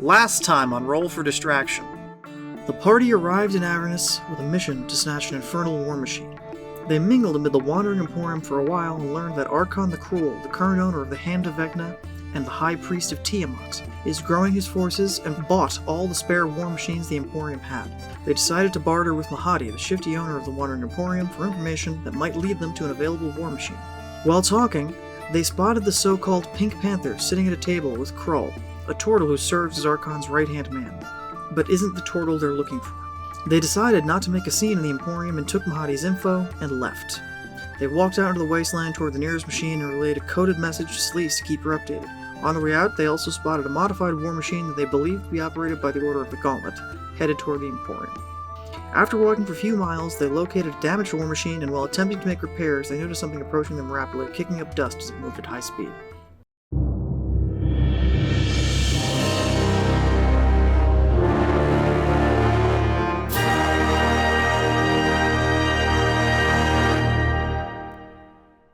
Last time on Roll for Distraction. The party arrived in Avernus with a mission to snatch an infernal war machine. They mingled amid the wandering emporium for a while and learned that Archon the Cruel, the current owner of the Hand of Vecna and the High Priest of Tiamat, is growing his forces and bought all the spare war machines the Emporium had. They decided to barter with Mahadi, the shifty owner of the Wandering Emporium, for information that might lead them to an available war machine. While talking, they spotted the so-called Pink Panther sitting at a table with Krull, a turtle who serves as Archon's right-hand man, but isn't the turtle they're looking for. They decided not to make a scene in the Emporium and took Mahadi's info and left. They walked out into the wasteland toward the nearest machine and relayed a coded message to Sleece to keep her updated. On the way out, they also spotted a modified war machine that they believed to be operated by the Order of the Gauntlet, headed toward the Emporium. After walking for a few miles, they located a damaged war machine, and while attempting to make repairs, they noticed something approaching them rapidly, kicking up dust as it moved at high speed.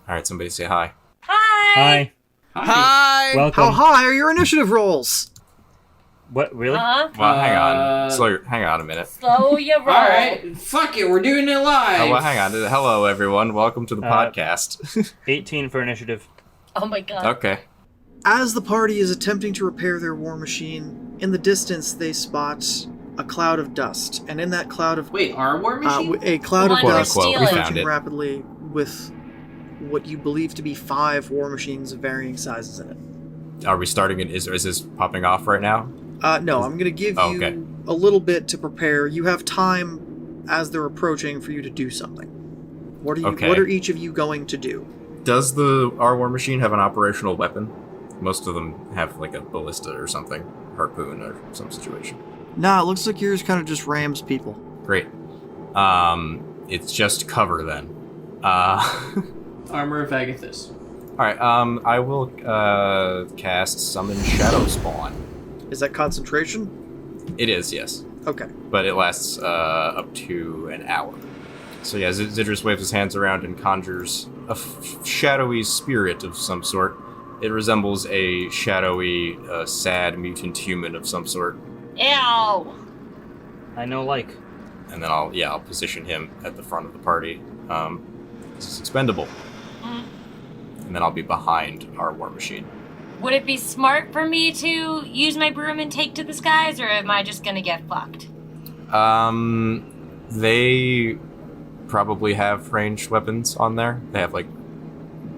Alright, somebody say hi. Hi! Hi! Welcome. How high are your initiative rolls? What, really? Well, hang on. Hang on a minute. Slow your roll. Alright, fuck it, we're doing it live. Oh, well, hang on. Hello, everyone. Welcome to the podcast. 18 for initiative. Oh my god. Okay. As the party is attempting to repair their war machine, in the distance they spot a cloud of dust, and in that cloud of Wait, our war machine? a cloud of Quote, dust unquote, we found approaching it. rapidly with what you believe to be 5 war machines of varying sizes in it. Are we starting is this popping off right now? No, I'm going to give Oh, you okay. a little bit to prepare. You have time as they're approaching for you to do something. What are you? Okay. What are each of you going to do? Does our war machine have an operational weapon? Most of them have like a ballista or something, harpoon or some situation. Nah, it looks like yours kind of just rams people. Great. It's just cover then. Armor of Agathis. Alright, I will cast Summon Shadow Spawn. Is that concentration? It is, yes. Okay. But it lasts up to an hour. So yeah, Zidrus waves his hands around and conjures a shadowy spirit of some sort. It resembles a shadowy, sad mutant human of some sort. Ew. I know, like. And then I'll position him at the front of the party. This is expendable. And then I'll be behind our war machine. Would it be smart for me to use my broom and take to the skies, or am I just gonna get fucked? They probably have ranged weapons on there. They have, like,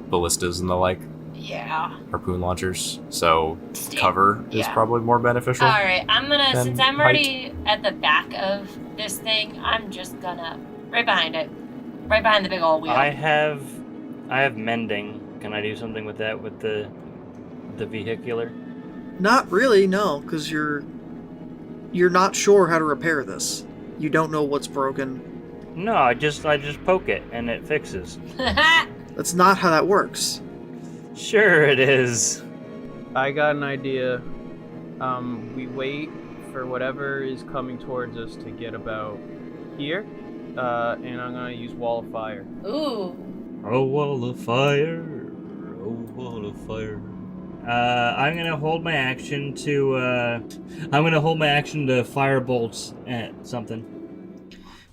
ballistas and the like. Yeah. Harpoon launchers. So cover is probably more beneficial. Alright, I'm gonna, Then since I'm height. already at the back of this thing, I'm just gonna, right behind it. Right behind the big old wheel. I have mending. Can I do something with that, with the vehicular? Not really, no, because you're not sure how to repair this. You don't know what's broken. No, I just poke it and it fixes. That's not how that works. Sure it is. I got an idea. We wait for whatever is coming towards us to get about here, and I'm gonna use Wall of Fire. Ooh. Oh, wall of fire. Oh, wall of fire. I'm gonna hold my action to fire bolts at something.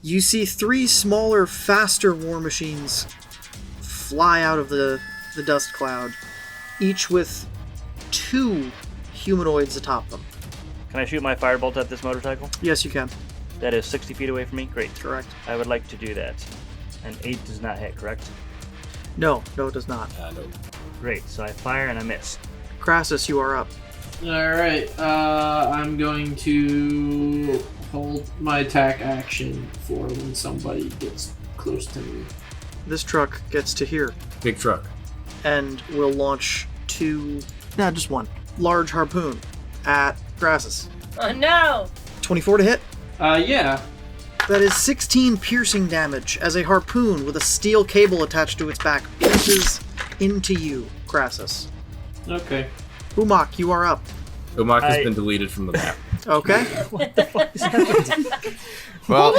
You see 3 smaller, faster war machines fly out of the dust cloud, each with 2 humanoids atop them. Can I shoot my firebolt at this motorcycle? Yes, you can. That is 60 feet away from me? Great. Correct. I would like to do that. An 8 does not hit, correct? No, it does not. No. Great, so I fire and I miss. Crassus, you are up. Alright, I'm going to hold my attack action for when somebody gets close to me. This truck gets to here Big truck. and will launch 2, just 1, large harpoon at Crassus. Oh no! 24 to hit. Yeah. That is 16 piercing damage as a harpoon with a steel cable attached to its back pierces into you, Crassus. Okay. Umak, you are up. Umak has been deleted from the map. Okay. What the fuck is happening? Well,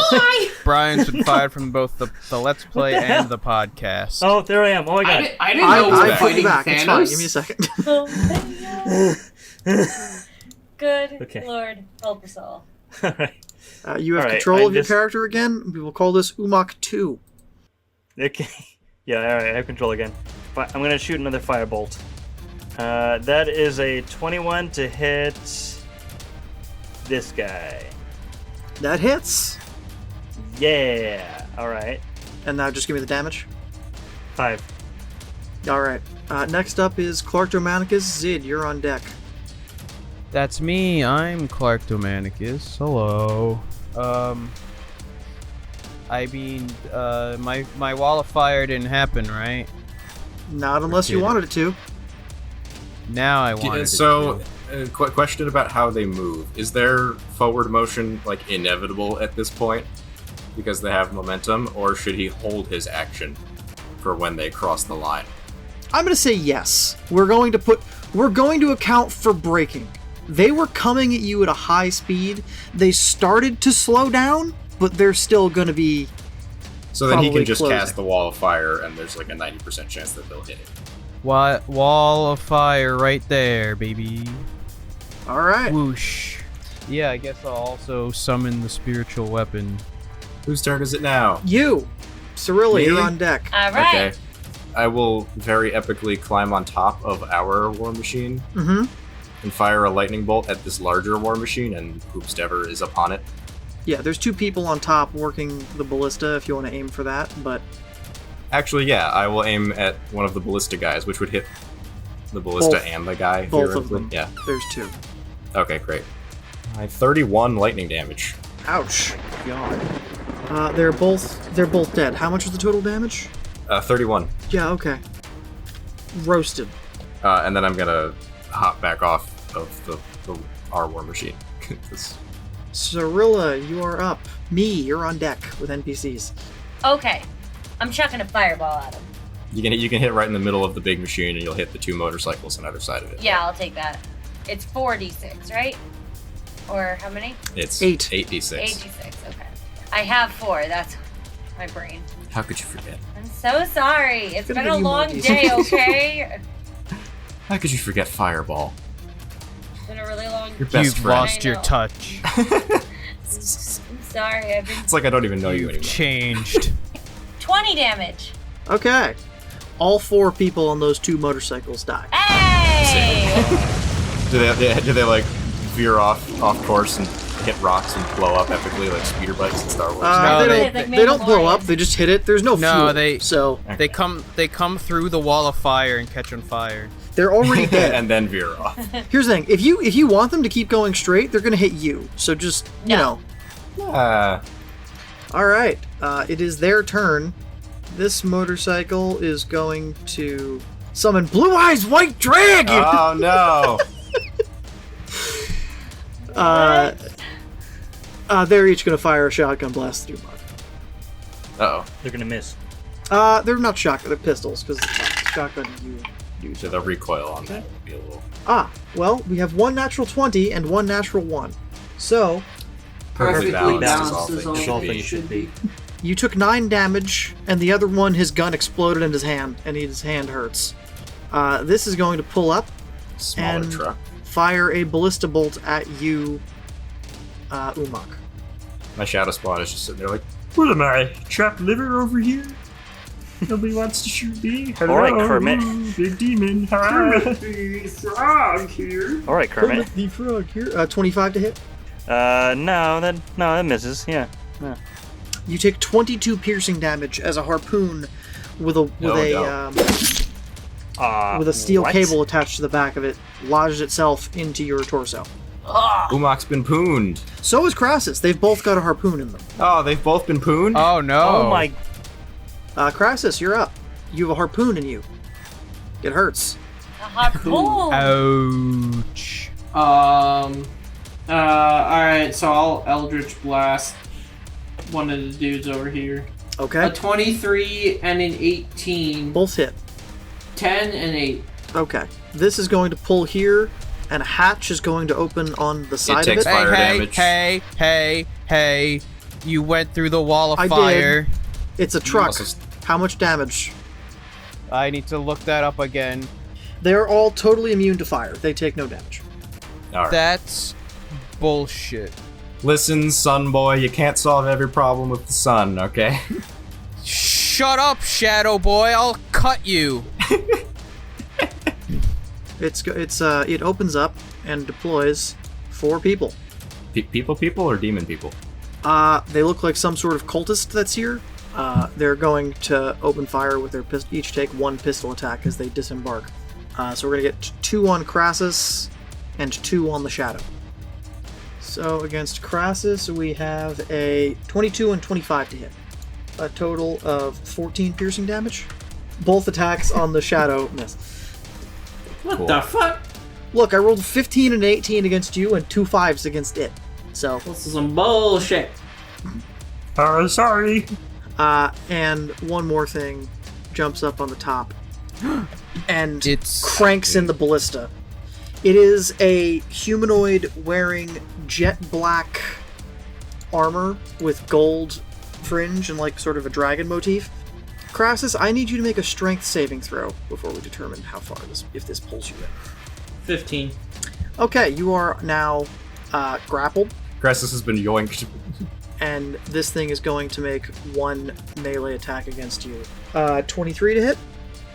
Brian's been fired from both the Let's Play and the podcast. Oh, there I am. Oh my god. I didn't know we were I put you fighting back. It's fine. Thanos. Give me a second. Good Okay. Lord, help us all. All right. You have All right, control I of your just- character again. We will call this Umok 2. Okay. Yeah, alright, I have control again. I'm gonna shoot another firebolt. That is a 21 to hit this guy. That hits. Yeah. Alright. And now just give me the damage. 5. Alright. Next up is Clark Domanicus. Zid, you're on deck. That's me. I'm Clark Domanicus. Hello. I mean, my wall of fire didn't happen, right? Not unless you did it? wanted it to. Now I wanted So, it question about how they move. Is their forward motion, like, inevitable at this point? Because they have momentum? Or should he hold his action for when they cross the line? I'm going to say yes. We're going to account for braking. They were coming at you at a high speed. They started to slow down, but they're still going to be So then he probably can just closing. cast the wall of fire, and there's like a 90% chance that they'll hit it. Wall of fire right there, baby. All right. Whoosh. Yeah, I guess I'll also summon the spiritual weapon. Whose turn is it now? You, Cirilla, Me? you're on deck. All right. Okay. I will very epically climb on top of our war machine Mm-hmm. and fire a lightning bolt at this larger war machine, and whoever is upon it. Yeah, there's 2 people on top working the ballista if you want to aim for that, but Actually, yeah, I will aim at one of the ballista guys, which would hit the ballista Both. and the guy. Both of theoretically. them. Yeah. there's 2. Okay, great. I have 31 lightning damage. Ouch. God. They're both dead. How much was the total damage? 31. Yeah, okay. Roasted. And then I'm gonna hop back off of our war machine. This- Cirilla, you are up. Me, you're on deck with NPCs. Okay. I'm chucking a fireball at him. you can hit right in the middle of the big machine, and you'll hit the 2 motorcycles on either side of it. Yeah, I'll take that. It's 4d6, right? Or how many? It's 8. 8d6. 8d6, okay. I have 4, that's my brain. How could you forget? I'm so sorry. It's Gonna been give a you more long d6. day, okay? How could you forget Fireball? It's been a really long Your best You've friend. lost your I know. touch. I'm sorry, I've been It's like I don't even know you You've anymore. changed. 20 damage. Okay. All 4 people on those 2 motorcycles die. Hey! Do they like veer off course and hit rocks and blow up epically like speeder bikes in Star Wars? No, they don't blow up. They just hit it. There's no No, fuel. they- So They come through the wall of fire and catch on fire. they're already dead. and then veer off. Here's the thing: if you want them to keep going straight, they're gonna hit you. So just you No. know. All right. It is their turn. This motorcycle is going to summon Blue Eyes White Dragon. Oh no! They're each gonna fire a shotgun blast through Mark. Uh-oh. They're gonna miss. They're not shotgun. They're pistols because shotgun you do. So the recoil on that would be a little Well, we have 1 natural 20 and 1 natural 1. So perfectly Perfectly balanced. balanced is all Should things be. should be. you took 9 damage, and the other one, his gun exploded in his hand, and his hand hurts. This is going to pull up, Smaller And- truck. fire a ballista bolt at you, Umok. My shadow spawn is just sitting there like, What am I? Trapped liver over here? Nobody wants to shoot me? Hello, All right, Kermit. Big demon. Kermit the Frog here. All right, Kermit. The frog here. 25 to hit. No, that misses. Yeah. You take 22 piercing damage as a harpoon with a steel What? cable attached to the back of it lodged itself into your torso. Ugh. Umok's been pooned. So is Crassus. They've both got a harpoon in them. Oh, they've both been pooned? Oh no! Oh my. Crassus, you're up. You have a harpoon in you. It hurts. A harpoon. Ouch! Alright, so I'll Eldritch Blast one of the dudes over here. Okay. A 23 and an 18. Both hit. 10 and 8. Okay. This is going to pull here, and a hatch is going to open on the side takes of it. fire Hey, damage. hey! You went through the wall of I did. fire. It's a truck. Also- How much damage? I need to look that up again. They're all totally immune to fire. They take no damage. All right. That's bullshit. Listen, son boy, you can't solve every problem with the sun, okay? Shut up, Shadow Boy. I'll cut you. It opens up and deploys 4 people. People or demon people? They look like some sort of cultist that's here. They're going to open fire with their each take 1 pistol attack as they disembark. So we're gonna get 2 on Crassus and 2 on the Shadow. So against Crassus, we have a 22 and 25 to hit. A total of 14 piercing damage. Both attacks on the Shadow miss. What the fuck? Look, I rolled 15 and 18 against you and 2 5s against it. So, This is some bullshit. Sorry. and one more thing jumps up on the top and It's cranks in the ballista. It is a humanoid wearing jet black armor with gold fringe and like sort of a dragon motif. Crassus, I need you to make a strength saving throw before we determine how far if this pulls you in. 15. Okay, you are now grappled, Crassus has been yoinked. and this thing is going to make 1 melee attack against you. 23 to hit,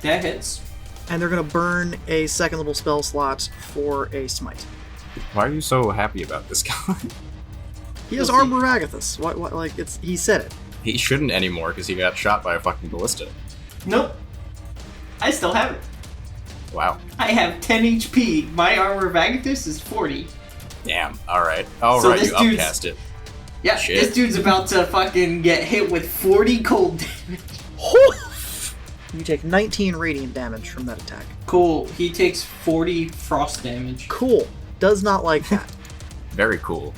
That hits. and they're going to burn a 2nd level spell slot for a smite. Why are you so happy about this guy? He has We'll see. Armor of Agathis. What, like, he said it. He shouldn't anymore because he got shot by a fucking ballista. Nope. I still have it. Wow. I have 10 HP. My armor of Agathis is 40. Damn. Alright. Oh, So right, this you dude's- upcast it. Yeah, Shit. this dude's about to fucking get hit with 40 cold damage. You take 19 radiant damage from that attack. Cool. He takes 40 frost damage. Cool. Does not like that. Very cool.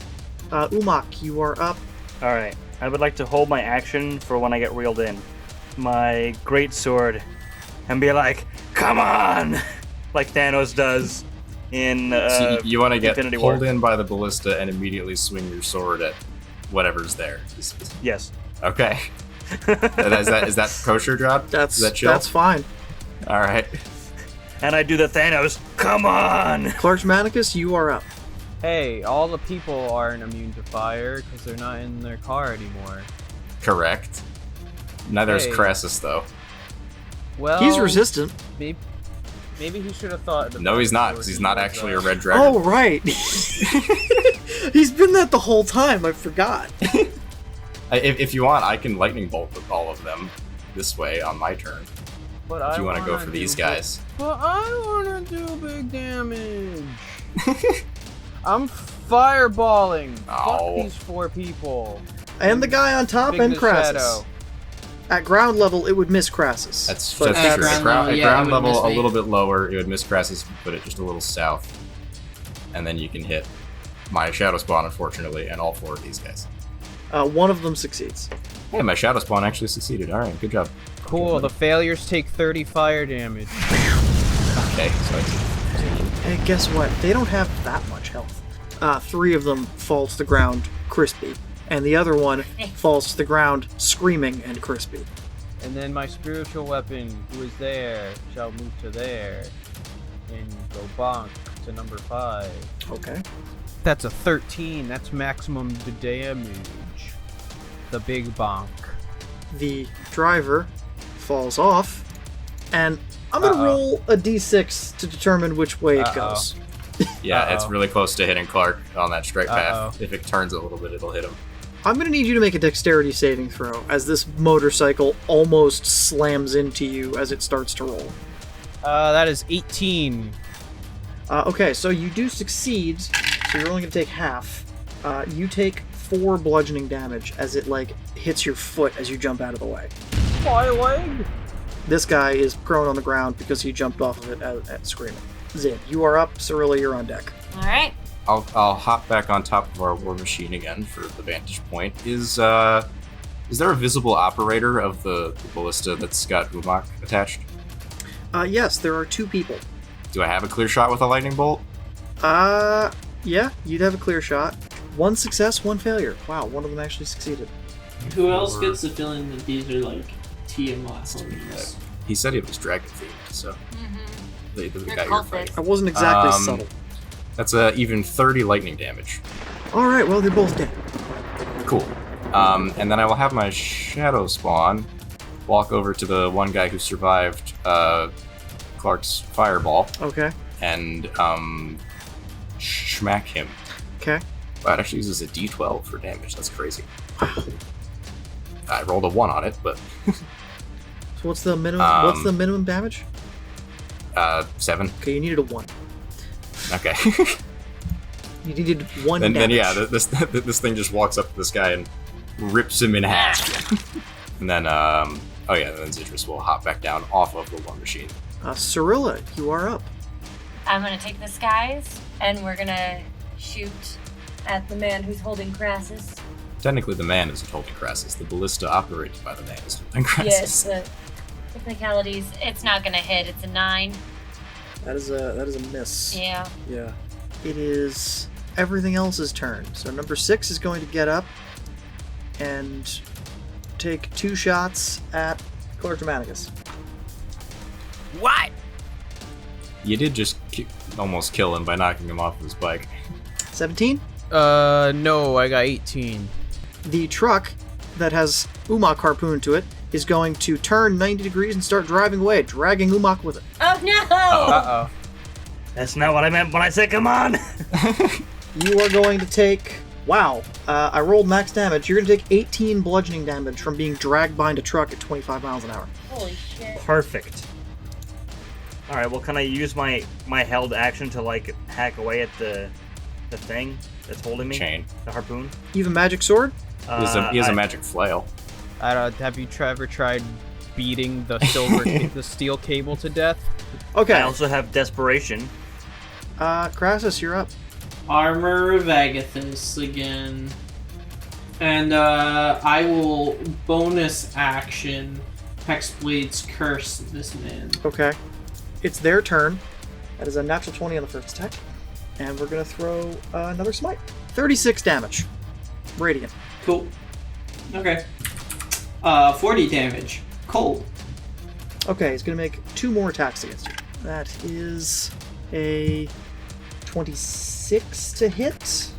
Umak, you are up. Alright, I would like to hold my action for when I get reeled in. My great sword, and be like, come on! Like Thanos does in So you want to get Infinity pulled War. in by the ballista and immediately swing your sword at whatever's there. Yes. Okay. is that kosher, John? That's Is that chill? that's fine. Alright. And I do the Thanos, come on! Clark Manicus, you are up. Hey, all the people aren't immune to fire because they're not in their car anymore. Correct. Neither is Hey. Crassus, though. Well, He's resistant. Maybe he should have thought. No, he's not, because he's not actually a red dragon. Oh, right. He's been that the whole time. I forgot. If you want, I can lightning bolt with all of them this way on my turn. But If you want to go for these guys. But I want to do big damage. I'm fireballing. Oh. Fuck these 4 people. And the guy on top Big and the Crassus. Shadow. At ground level, it would miss Crassus. That's But true. at At ground ground, level, yeah, it would level, miss a me. little bit lower, it would miss Crassus, put it just a little south. And then you can hit my Shadow Spawn, unfortunately, and all 4 of these guys. One of them succeeds. Yeah, my Shadow Spawn actually succeeded. Alright, good job. Cool. The failures take 30 fire damage. Okay, so And guess what? They don't have that much health. 3 of them fall to the ground crispy, and the other one falls to the ground screaming and crispy. And then my spiritual weapon, who is there, shall move to there. And go bonk to number 5. Okay. That's a 13. That's maximum damage. The big bonk. The driver falls off, and I'm gonna roll a d6 to determine which way it goes. yeah, it's Uh-oh. really close to hitting Clark on that straight path. Uh-oh. If it turns a little bit, it'll hit him. I'm gonna need you to make a dexterity saving throw as this motorcycle almost slams into you as it starts to roll. That is 18. Okay, so you do succeed, so you're only gonna take half. You take 4 bludgeoning damage as it like hits your foot as you jump out of the way. My leg. This guy is prone on the ground because he jumped off of it at screaming. Zin, you are up. Cirilla, you're on deck. All right. I'll hop back on top of our war machine again for the vantage point. Is there a visible operator of the ballista that's got Umak attached? Yes, there are 2 people. Do I have a clear shot with a lightning bolt? Yeah, you'd have a clear shot. 1 success, 1 failure. Wow, one of them actually succeeded. Who else gets the feeling that these are like Tiamat homies? He said he was dragon themed, so Mm-hmm. the You're guy you're cultist. fighting. I wasn't exactly Um, subtle. That's even 30 lightning damage. Alright, well, they're both dead. Cool. And then I will have my shadow spawn walk over to the one guy who survived Clark's fireball Okay. and schmack him. Okay. Wow, it actually uses a d12 for damage. That's crazy. I rolled a 1 on it, but So what's the minimum damage? 7. Okay, you needed a 1. Okay. You needed 1 Then damage. yeah, this thing just walks up to this guy and rips him in half. And then then Zidrus will hop back down off of the war machine. Cirilla, you are up. I'm gonna take the skies, and we're gonna shoot at the man who's holding Crassus. Technically, the man isn't holding Crassus. The ballista operated by the man is holding Crassus. Yes, the technicalities. It's not gonna hit. It's a 9. That is a miss. Yeah. Yeah. It is everything else's turn. So number 6 is going to get up and take 2 shots at Clark Dramaticus. What? You did just almost kill him by knocking him off of his bike. 17. No, I got 18. The truck that has Umok harpooned to it is going to turn 90 degrees and start driving away, dragging Umok with it. Oh no! Uh-oh. That's not what I meant when I said come on! You are going to take... Wow. I rolled max damage. You're going to take 18 bludgeoning damage from being dragged behind a truck at 25 miles an hour. Holy shit. Perfect. Alright, well, can I use my held action to, like, hack away at the thing that's holding me? Chain. The harpoon? You have a magic sword? He has a magic flail. Have you ever tried beating the the steel cable to death? Okay. I also have desperation. Crassus, you're up. Armor of Agathis again. And I will bonus action Hexblade's Curse this man. Okay. It's their turn. That is a natural 20 on the first attack. And we're going to throw another smite. 36 damage. Radiant. Cool. Okay. 40 damage. Cold. Okay, he's going to make 2 more attacks against you. That is a 26 to hit.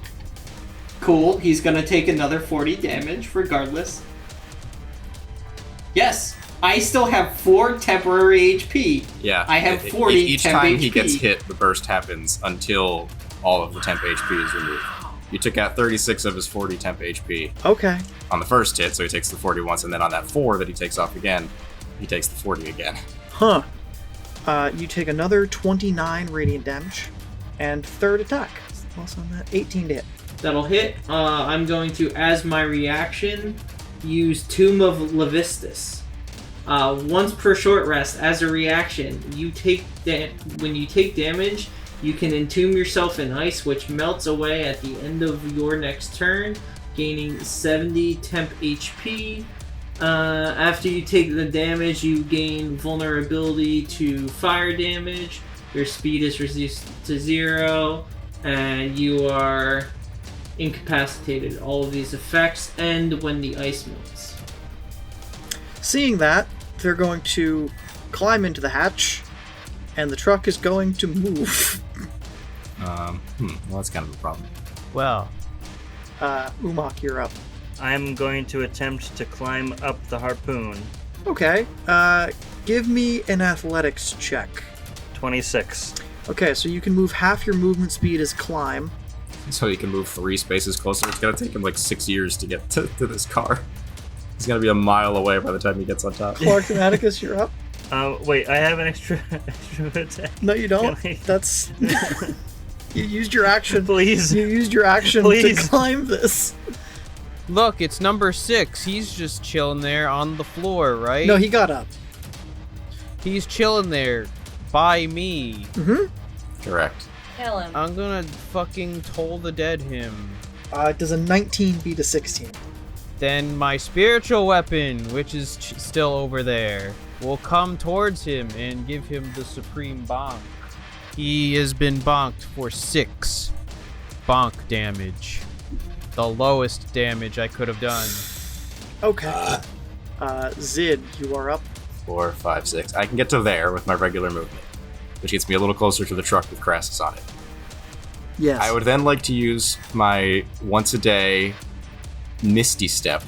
Cool. He's gonna take another 40 damage regardless. Yes! I still have 4 temporary HP. Yeah. I have 40 Each temp time HP. he gets hit, the burst happens until all of the temp HP is removed. You took out 36 of his 40 temp HP Okay. on the first hit, so he takes the 40 once, and then on that 4 that he takes off again, he takes the 40 again. Huh. You take another 29 radiant damage. And third attack. Also on that, 18 to hit. That'll hit. I'm going to, as my reaction, use Tomb of Levistus. Once per short rest, as a reaction, when you take damage, you can entomb yourself in ice, which melts away at the end of your next turn, gaining 70 temp HP. After you take the damage, you gain vulnerability to fire damage. Your speed is reduced to 0, and you are incapacitated. All of these effects end when the ice melts. Seeing that, they're going to climb into the hatch, and the truck is going to move. Well, that's kind of a problem. Well, Umok, you're up. I'm going to attempt to climb up the harpoon. Okay. Give me an athletics check. 26. Okay, so you can move half your movement speed as climb. So he can move 3 spaces closer. It's gonna take him like 6 years to get to this car. He's gonna be a mile away by the time he gets on top. Clark Dramaticus, you're up. Wait, I have an extra attack. No, you don't. Can I- That's... You used your action. Please. You used your action Please. to climb this. look, it's number 6. He's just chilling there on the floor, right? No, he got up. He's chilling there by me. Mm-hmm. Correct. Kill him. I'm gonna fucking toll the dead him. Does a 19 beat a 16? Then my spiritual weapon, which is still over there, will come towards him and give him the supreme bonk. He has been bonked for 6 bonk damage. The lowest damage I could have done. Okay. Zid, you are up. 4, 5, 6. I can get to there with my regular movement, which gets me a little closer to the truck with Crassus on it. Yes. I would then like to use my once-a-day Misty Step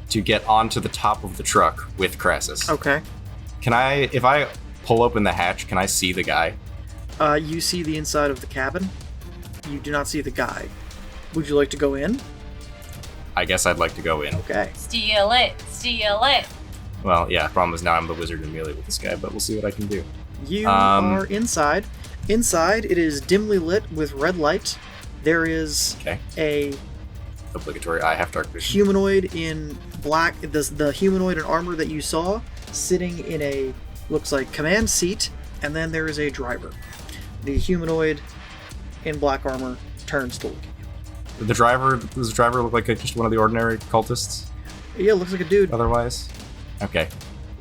to get onto the top of the truck with Crassus. Okay. If I pull open the hatch, can I see the guy? You see the inside of the cabin. You do not see the guy. Would you like to go in? I guess I'd like to go in. Okay. Steal it. Steal it. Well, yeah, problem is now I'm the wizard in melee with this guy, but we'll see what I can do. You are inside. Inside, it is dimly lit with red light. There is Okay. a Obligatory I have dark vision. humanoid in black. The humanoid in armor that you saw sitting in a looks like command seat, and then there is a driver. The humanoid in black armor turns to look at Does the driver look like just one of the ordinary cultists? you. Yeah, looks like a dude. Otherwise? Okay.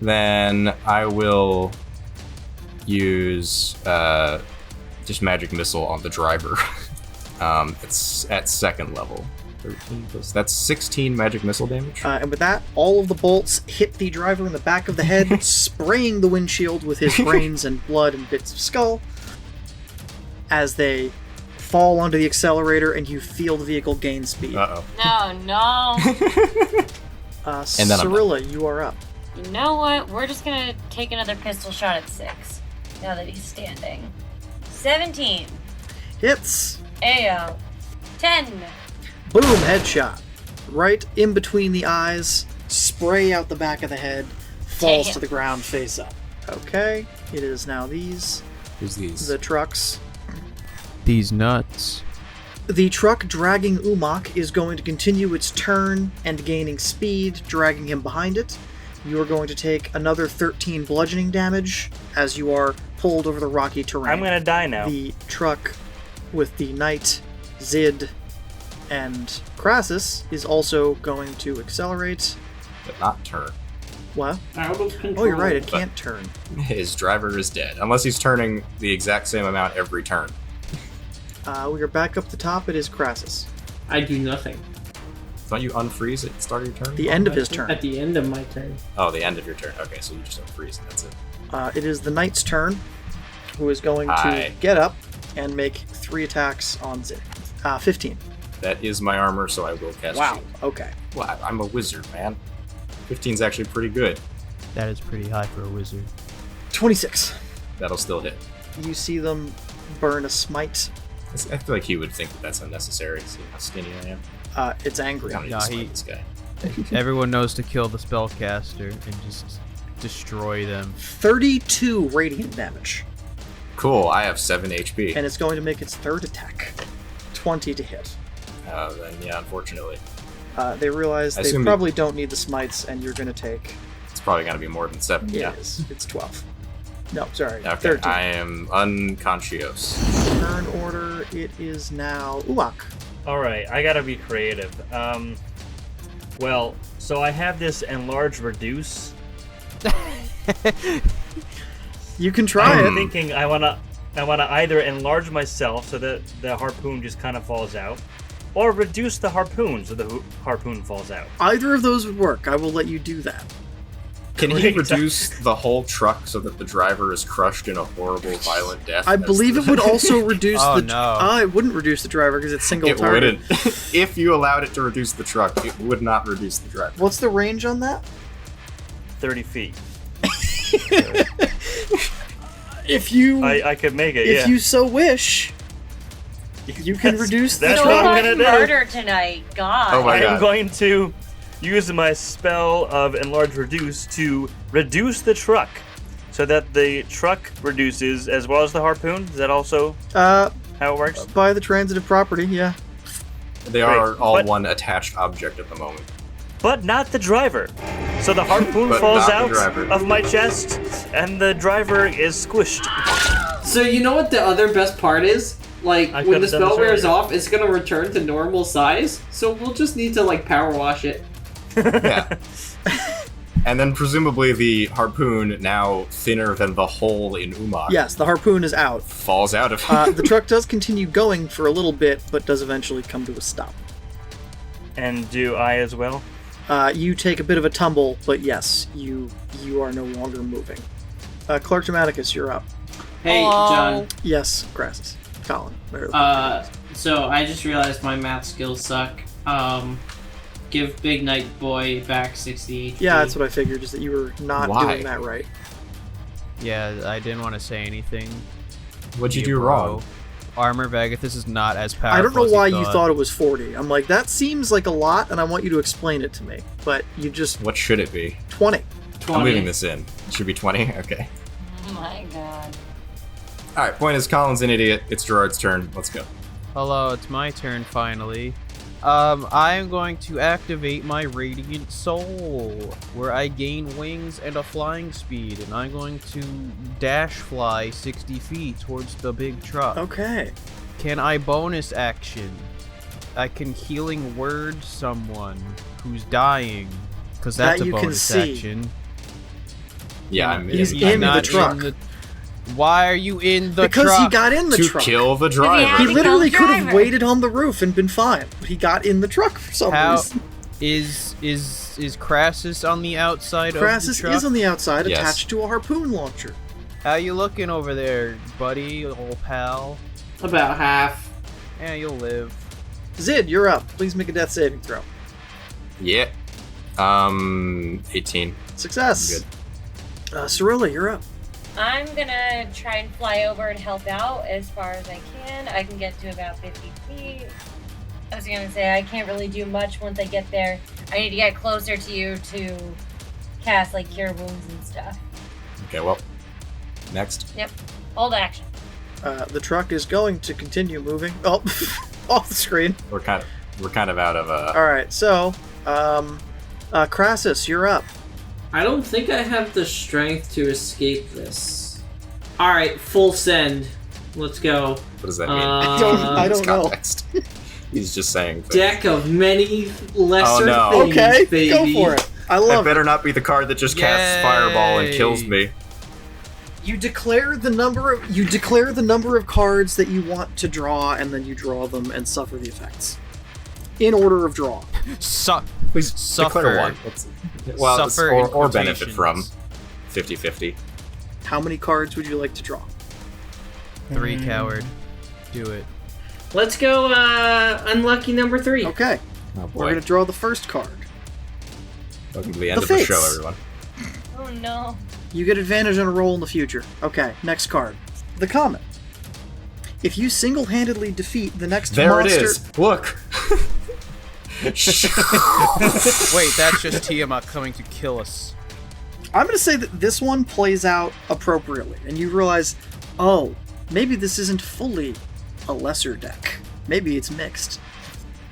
Then I will use just magic missile on the driver. It's at second level. 13 plus. That's 16 magic missile damage. And with that, all of the bolts hit the driver in the back of the head, spraying the windshield with his brains and blood and bits of skull. As they fall onto the accelerator, and you feel the vehicle gain speed. Uh-oh. No. And then I'm Cirilla, you are up. You know what? We're just gonna take another pistol shot at 6. Now that he's standing. 17. Hits. Ayo. 10. Boom, headshot. Right in between the eyes, spray out the back of the head, falls Damn. to the ground face up. Okay, it is now these, Who's these? the trucks. These nuts. The truck dragging Umak is going to continue its turn and gaining speed, dragging him behind it. You are going to take another 13 bludgeoning damage as you are pulled over the rocky terrain. I'm gonna die now. The truck with the knight, Zid, and Crassus is also going to accelerate. But not turn. What? Out of control. Oh, you're right, it can't turn. His driver is dead. Unless he's turning the exact same amount every turn. We are back up the top. It is Crassus. I do nothing. Don't you unfreeze at the start of your turn? The end of his turn. At the end of my turn. Oh, the end of your turn. Okay, so you just unfreeze and that's it. It is the knight's turn, who is going to Hi. get up and make 3 attacks on Zid. 15. That is my armor, so I will cast Wow, shield. okay. Well, I'm a wizard, man. 15's actually pretty good. That is pretty high for a wizard. 26. That'll still hit. You see them burn a smite. I feel like he would think that that's unnecessary, seeing how skinny I am. It's angry. I don't need No, to smite he- this guy. Everyone knows to kill the spellcaster and just destroy them. 32 radiant damage. Cool, I have 7 HP. And it's going to make its third attack. 20 to hit. Then, yeah, unfortunately. They realize I they assume probably don't need the smites, and you're going to take... It's probably going to be more than 7. Yeah. It is. It's 12. No, sorry. Okay, 13. I am unconscious. Turn order, it is now Uak. Alright, I gotta be creative. Well, so I have this enlarge reduce. You can try I'm it. thinking I wanna either enlarge myself so that the harpoon just kind of falls out, or reduce the harpoon so the harpoon falls out. Either of those would work. I will let you do that. Can Great. he reduce the whole truck so that the driver is crushed in a horrible, violent death? I believe it would also reduce Oh, the... no. It wouldn't reduce the driver because it's single It target. wouldn't. If you allowed it to reduce the truck, it would not reduce the driver. What's the range on that? 30 feet. If you... I could make it, if yeah. you so wish, you can That's- reduce the that's No what truck. I'm more gonna do. murder tonight. God. Oh my I am God. going to use my spell of enlarge reduce to reduce the truck so that the truck reduces as well as the harpoon. Is that also how it works? By the transitive property, yeah. They are Great. all But- one attached object at the moment. But not the driver. So the harpoon But falls not the out driver. of my chest and the driver is squished. So you know what the other best part is? Like, I when the could've done this spell wears earlier. off, it's gonna return to normal size, so we'll just need to, like, power wash it. Yeah. And then presumably the harpoon, now thinner than the hole in Umak, Yes, the harpoon is out. falls out of The truck does continue going for a little bit, but does eventually come to a stop. And do I as well? You take a bit of a tumble, but yes, you are no longer moving. Clark Germanicus, you're up. Hey, Hello. John. Yes, Crassus. Colin. Whatever the fuck Uh, it is. So I just realized my math skills suck. Give Big Night Boy back 60 HP. Yeah, that's what I figured, is that you were not Why? doing that right. Yeah, I didn't want to say anything. What'd you Hey, do bro. wrong? Armor Vagathus is not as powerful. I don't know as why you you thought it was 40. I'm like, that seems like a lot, and I want you to explain it to me. But you just... What should it be? 20. 20. I'm leaving this in. It should be 20? Okay. Oh my god. Alright, point is Colin's an idiot. It's Gerard's turn. Let's go. Hello, it's my turn finally. I am going to activate my Radiant Soul, where I gain wings and a flying speed, and I'm going to dash fly 60 feet towards the big truck. Okay. Can I bonus action? I can healing word someone who's dying, because that's That a you can bonus see. action. Yeah, I'm He's I'm in the not truck. Why are you in the Because truck? he got in the to truck. kill the had driver. He to literally kill the could have driver. waited on the roof and been fine, but he got in the truck for some How reason. is Crassus on the outside Crassus of the truck? is on the outside, Yes. attached to a harpoon launcher. How you looking over there, buddy, old pal? About half. Yeah, you'll live. Zid, you're up. Please make a death saving throw. Yeah. 18. Success. I'm Cirilla, you're up. I'm gonna try and fly over and help out as far as I can. I can get to about 50 feet. I was gonna say, I can't really do much once I get there. I need to get closer to you to cast, like, cure wounds and stuff. Okay, well. Next. Yep. Hold action. The truck is going to continue moving. Oh, off the screen. We're kind of out of Alright, so, Crassus, you're up. I don't think I have the strength to escape this. Alright, full send. Let's go. what does that mean? I In this don't know. context. He's just saying things. Deck of many lesser Oh, no. things, Okay, baby. go for it. I That love it. better not be the card that just casts Fireball and kills Yay. me. You declare the number of cards that you want to draw, and then you draw them and suffer the effects. In order of draw. Please Suffer. declare one. Well, Suffer or in benefit from quotations. 50-50. How many cards would you like to draw? 3 coward. Do it. Let's go, unlucky number 3. Okay, Oh we're boy. gonna draw the first card. Welcome to the end The of the Fates. show, everyone. Oh no. You get advantage on a roll in the future. Okay, next card. The Comet. If you single-handedly defeat the next There monster... it is. Look. Wait, that's just Tiamat coming to kill us. I'm gonna say that this one plays out appropriately, and you realize, oh, maybe this isn't fully a lesser deck. Maybe it's mixed.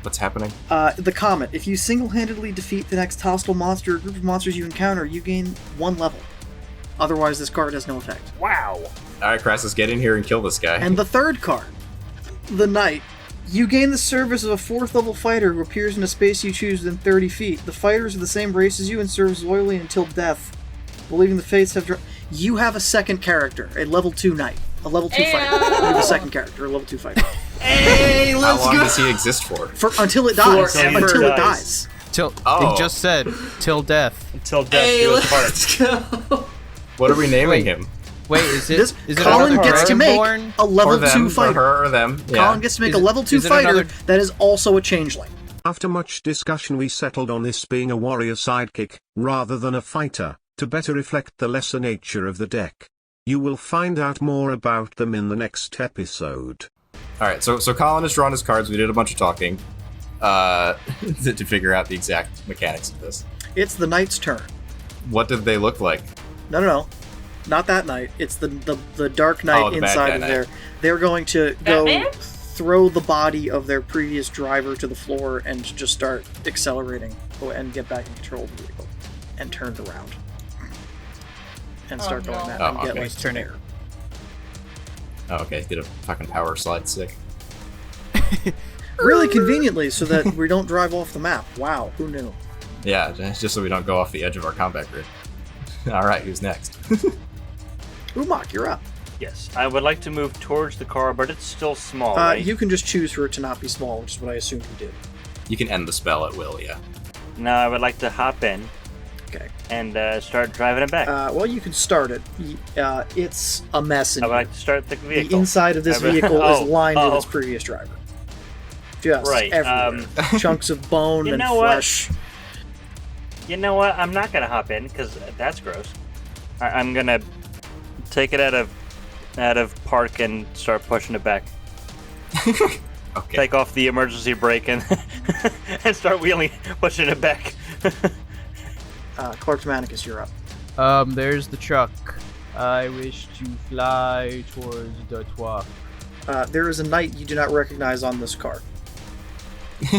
What's happening? The Comet. If you single-handedly defeat the next hostile monster or group of monsters you encounter, you gain 1 level. Otherwise, this card has no effect. Wow. All right, Crassus, get in here and kill this guy. And the third card, the Knight. You gain the service of a 4th level fighter who appears in a space you choose within 30 feet. The fighters are the same race as you and serves loyally until death. Believing the fates have... You have a second character, a level 2 Knight. A level 2 fighter. You have a second character, a level 2 fighter. Hey, How let's long go! does he exist for? Until it dies. Forever. Until it Dies. dies. Oh. It just said, till death. Until death Hey, do us part. let's go! What are we naming Wait. him? Wait, is it? This Is it Colin another gets to make Dragonborn? a level Or them, 2 or fighter. her, or them. Yeah. Colin gets to make Is a it- level 2 is it fighter another- that is also a changeling. After much discussion we settled on this being a warrior sidekick, rather than a fighter, to better reflect the lesser nature of the deck. You will find out more about them in the next episode. All right, so Colin has drawn his cards. We did a bunch of talking to figure out the exact mechanics of this. It's the Knight's turn. What did they look like? No. Not that Knight. It's the Dark Knight Oh, the bad inside guy of Knight. there. They're going to go Batman? throw the body of their previous driver to the floor and just start accelerating and get back in control of the vehicle and turn around. And start Oh, going no. that Oh, and get okay. like He's turning. air. Oh, okay, did a fucking power slide sick. Really conveniently so that we don't drive off the map. Wow, who knew? Yeah, just so we don't go off the edge of our combat grid. All right, who's next? Umok, you're up. Yes, I would like to move towards the car, but it's still small, right? You can just choose for it to not be small, which is what I assumed you did. You can end the spell at will, yeah. Now I would like to hop in Okay. and start driving it back. Well, you can start it. It's a mess in I would here. like to start the The vehicle. inside of this I would- vehicle Oh, is lined with oh. its previous driver. Just Right, everywhere. Chunks of bone You and know what? flesh. You know what? I'm not gonna hop in because that's gross. I'm gonna take it out of park and start pushing it back. Okay. Take off the emergency brake and and start pushing it back. Clark Manicus, you're up. There's the truck. I wish to fly towards the truck. There is a knight you do not recognize on this car.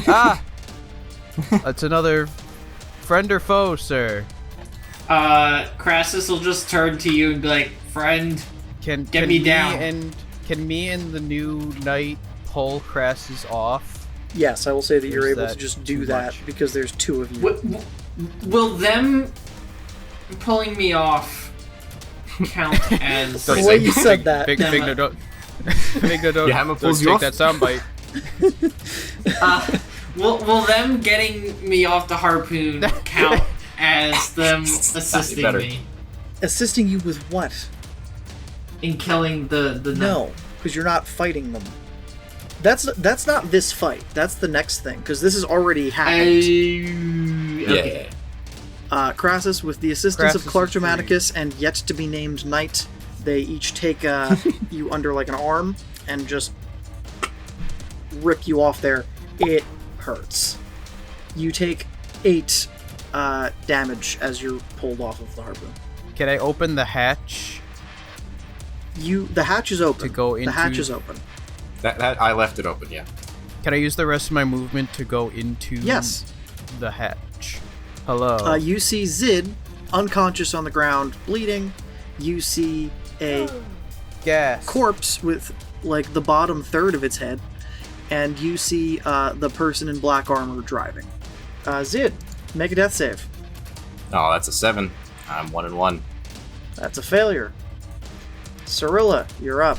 Ah! That's another friend or foe, sir. Crassus will just turn to you and be like, friend, Can me down. Can me and the new knight pull Crassus off? Yes, I will say that you're Or is able to that just too do that much? because there's two of you. will them pulling me off count as... The way you said that. Big no, don't. Big no, don't. Yeah, Hammer Don't pulls you take off. that soundbite. Will them getting me off the harpoon count as them assisting better. me Assisting you with what? in killing the No, because you're not fighting them. That's not this fight. That's the next thing, because this has already happened. Okay. Crassus, with the assistance Crassus of Clark is free. Germanicus and yet to be named Knight, they each take you under like an arm and just rip you off there. It hurts. You take 8 damage as you're pulled off of the harpoon. Can I open the hatch? The hatch is open. To go The hatch into- is open. That I left it open, yeah. Can I use the rest of my movement to go into Yes. the hatch? Hello. You see Zid unconscious on the ground, bleeding. You see a Gas. corpse with like the bottom third of its head, and you see the person in black armor driving. Zid, make a death save. Oh, that's a 7. I'm 1 and 1. That's a failure. Cirilla, you're up.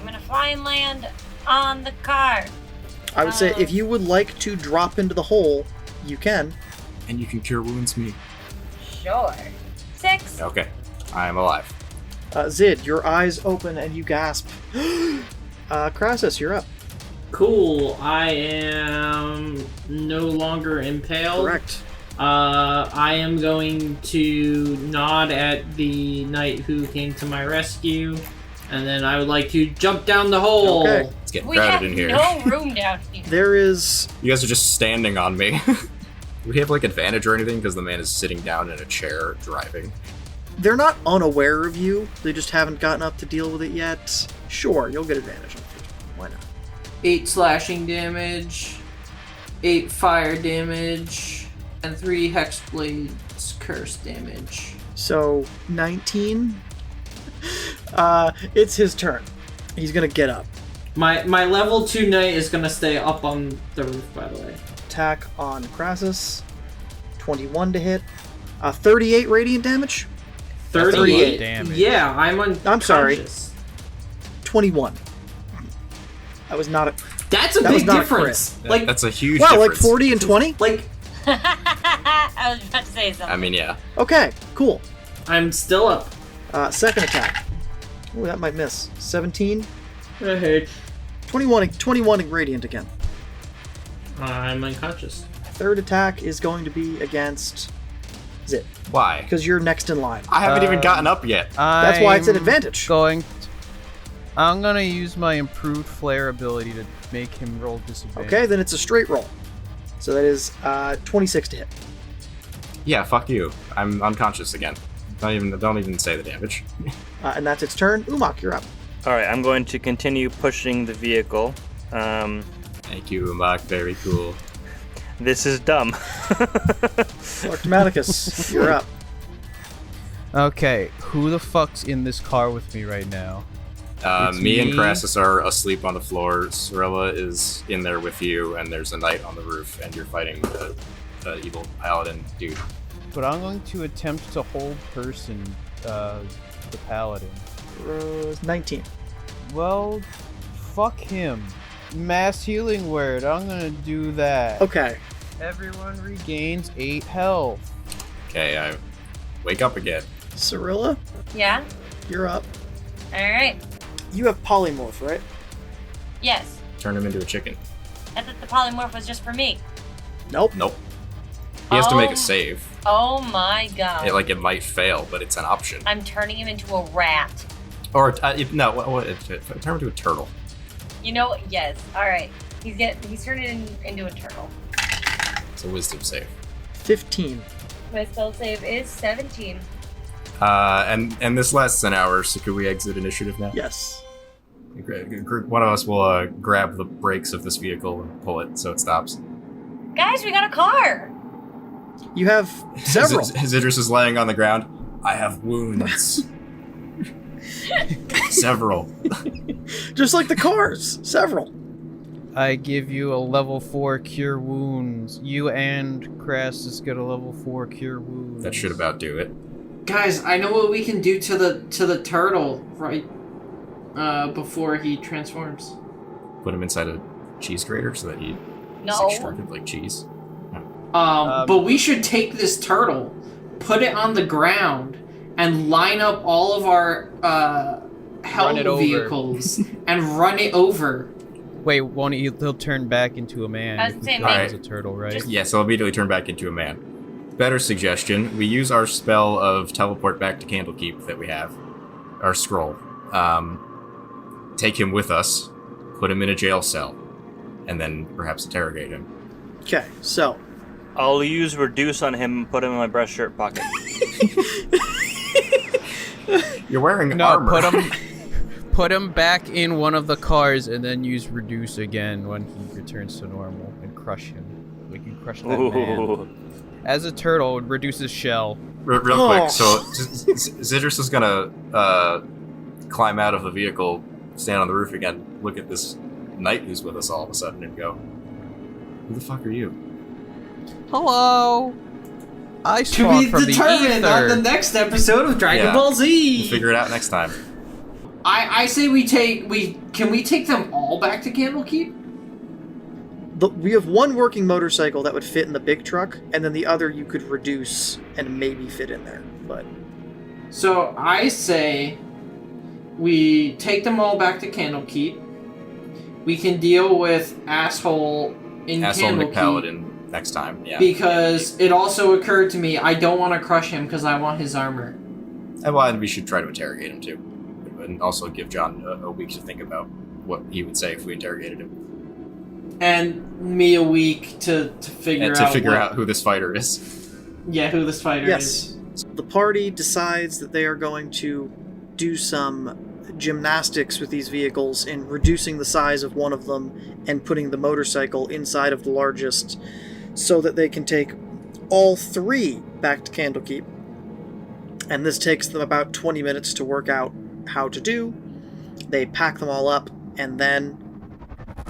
I'm gonna fly and land on the car. I would say if you would like to drop into the hole, you can. And you can cure wounds me. Sure. 6. Okay. I am alive. Zid, your eyes open and you gasp. Crassus, you're up. Cool. I am no longer impaled. Correct. I am going to nod at the knight who came to my rescue, and then I would like to jump down the hole. Okay. Let's get We have crowded in here. no room down here. There is You guys are just standing on me. Do we have like advantage or anything? Because the man is sitting down in a chair driving. They're not unaware of you. They just haven't gotten up to deal with it yet. Sure, you'll get advantage on it. Why not? 8 slashing damage, 8 fire damage, and 3 hexblades curse damage. So 19. It's his turn. He's gonna get up. My level 2 knight is gonna stay up on the roof, by the way. Attack on Crassus. 21 to hit. 38 radiant damage. 38 damage. Yeah, I'm sorry. unconscious. 21. That was not a. That's a That was big not a difference. Like That's a huge Wow, like difference. 40 and 20? like I was about to say something. I mean, yeah. Okay, cool. I'm still up. Second attack. Ooh, that might miss. 17. Hey. 21 radiant again. I'm unconscious. Third attack is going to be against Zip, Why? because you're next in line. I haven't even gotten up yet. That's why it's an I'm advantage. I'm gonna use my improved flare ability to make him roll disadvantage. Okay, then it's a straight roll. So that is 26 to hit. Yeah, fuck you. I'm unconscious again. Don't even say the damage. And that's its turn. Umok, you're up. All right, I'm going to continue pushing the vehicle. Thank you, Mark. Very cool. This is dumb. Archmaticus, you're up. Okay, who the fuck's in this car with me right now? It's Me and me. Crassus are asleep on the floor. Cirilla is in there with you, and there's a knight on the roof, and you're fighting the evil paladin dude. But I'm going to attempt to hold person, the paladin. 19. Well, fuck him. Mass healing word. I'm gonna do that. Okay. Everyone regains 8 health. Okay, I wake up again. Cirilla, Yeah? you're up. Alright. You have polymorph, right? Yes. Turn him into a chicken. I thought the polymorph was just for me. Nope. Nope. He has to make Oh. a save. Oh my god. It might fail, but it's an option. I'm turning him into a rat. Or turn him into a turtle. You know, yes. Alright. He's turning into a turtle. It's a wisdom save. 15. My spell save is 17. And this lasts an hour, so could we exit initiative now? Yes. One of us will grab the brakes of this vehicle and pull it so it stops. Guys, we got a car! You have several. Zidrus is laying on the ground. I have wounds. Several. Just like the cars. Several. I give you a level 4 cure wounds. You and Crassus get a level 4 cure wounds. That should about do it. Guys, I know what we can do to the turtle right before he transforms. Put him inside a cheese grater so that he is No. extruded like cheese. But we should take this turtle, put it on the ground, and line up all of our hell vehicles and run it over. Wait, won't he'll turn back into a man? I was if saying, he maybe- becomes a turtle, right? just- Yeah, so I'll immediately turn back into a man. Better suggestion, we use our spell of teleport back to Candlekeep that we have. Our scroll. Take him with us, put him in a jail cell, and then perhaps interrogate him. Okay, so I'll use reduce on him and put him in my breast shirt pocket. You're wearing No, armor. put him back in one of the cars and then use reduce again when he returns to normal and crush him. Like you crush that man. Ooh. As a turtle, it reduces shell. Real Oh. quick, so Zidrus is gonna climb out of the vehicle, stand on the roof again, look at this knight who's with us all of a sudden, and go, "Who the fuck are you?" Hello. I To spawned be from determined the on the ether. next episode of Dragon Yeah. Ball Z. We'll figure it out next time. I say we take them all back to Candlekeep? we have one working motorcycle that would fit in the big truck, and then the other you could reduce and maybe fit in there. But So I say we take them all back to Candlekeep. We can deal with asshole in Asshole Candlekeep. McPaladin next time, yeah. Because it also occurred to me, I don't want to crush him because I want his armor. And well, we should try to interrogate him too. And also give John a week to think about what he would say if we interrogated him. And me a week to figure out who this fighter is. Yeah, who this fighter is. yes, the party decides that they are going to do some gymnastics with these vehicles in reducing the size of one of them and putting the motorcycle inside of the largest so that they can take all three back to Candlekeep. And this takes them about 20 minutes to work out how to do. They pack them all up and then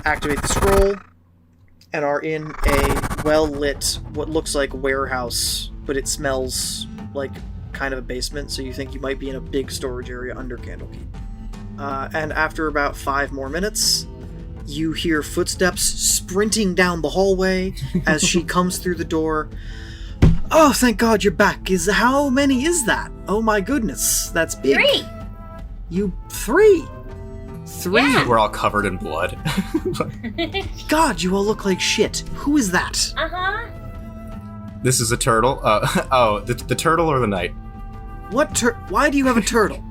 activate the scroll and are in a well-lit, what looks like warehouse, but it smells like kind of a basement, so you think you might be in a big storage area under Candlekeep. And after about 5 more minutes, you hear footsteps sprinting down the hallway as she comes through the door. Oh, thank God you're back. How many is that? Oh my goodness, that's big. 3! You 3? 3? Yeah. We're all covered in blood. God, you all look like shit. Who is that? Uh-huh. This is a turtle. The turtle or the knight? Why do you have a turtle?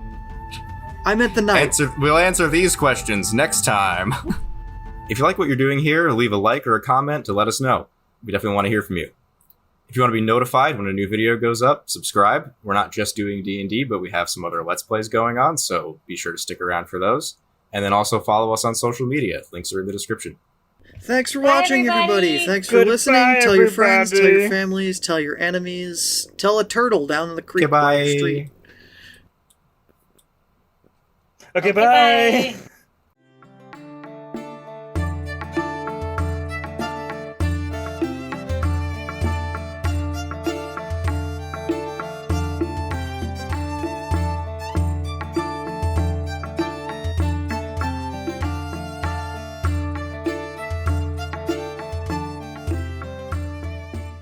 I meant the knight. We'll answer these questions next time. If you like what you're doing here, leave a like or a comment to let us know. We definitely want to hear from you. If you want to be notified when a new video goes up, subscribe. We're not just doing D&D, but we have some other Let's Plays going on, so be sure to stick around for those. And then also follow us on social media. Links are in the description. Thanks for Bye, watching, everybody. everybody. Thanks for listening. Goodbye, Tell your friends, tell your everybody. families, tell your enemies. Tell a turtle down in the creek Goodbye. down the street. Okay, Okay, bye. bye.